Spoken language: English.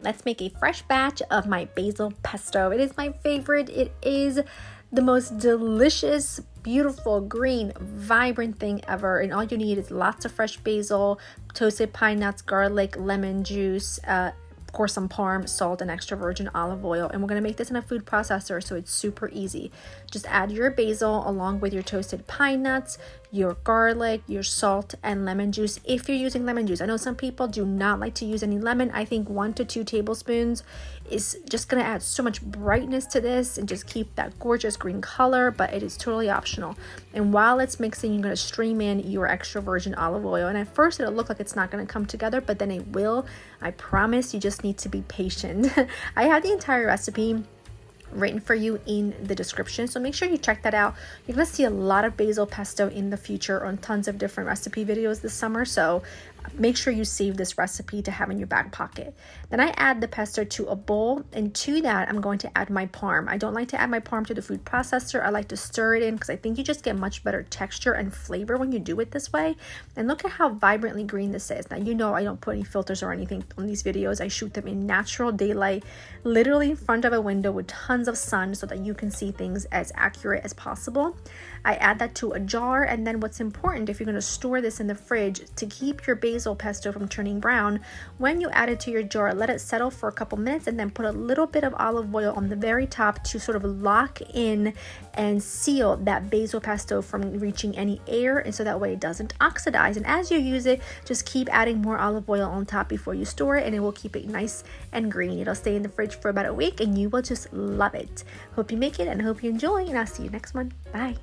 let's make a fresh batch of my basil pesto. It is my favorite. It is the most delicious, beautiful, green, vibrant thing ever. And all you need is lots of fresh basil, toasted pine nuts, garlic, lemon juice, of course some parm, salt, and extra virgin olive oil. And we're going to make this in a food processor, so it's super easy. Just add your basil along with your toasted pine nuts, your garlic, your salt, and lemon juice if you're using lemon juice. I know some people do not like to use any lemon. I think 1 to 2 tablespoons is just going to add so much brightness to this and just keep that gorgeous green color, but it is totally optional. And while it's mixing, you're going to stream in your extra virgin olive oil. And at first it'll look like it's not going to come together, but then it will. I promise. You just need to be patient. I have the entire recipe written for you in the description, so make sure you check that out. You're gonna see a lot of basil pesto in the future on tons of different recipe videos this summer, so make sure you save this recipe to have in your back pocket. Then I add the pesto to a bowl, and to that I'm going to add my parm. I don't like to add my parm to the food processor. I like to stir it in because I think you just get much better texture and flavor when you do it this way. And look at how vibrantly green this is. Now, you know I don't put any filters or anything on these videos. I shoot them in natural daylight, literally in front of a window with tons of sun so that you can see things as accurate as possible. I add that to a jar, and then what's important if you're going to store this in the fridge to keep your basil pesto from turning brown, when you add it to your jar, let it settle for a couple minutes and then put a little bit of olive oil on the very top to sort of lock in and seal that basil pesto from reaching any air, and so that way it doesn't oxidize. And as you use it, just keep adding more olive oil on top before you store it, and it will keep it nice and green. It'll stay in the fridge for about a week and you will just love it. Hope you make it and hope you enjoy, and I'll see you next one. Bye.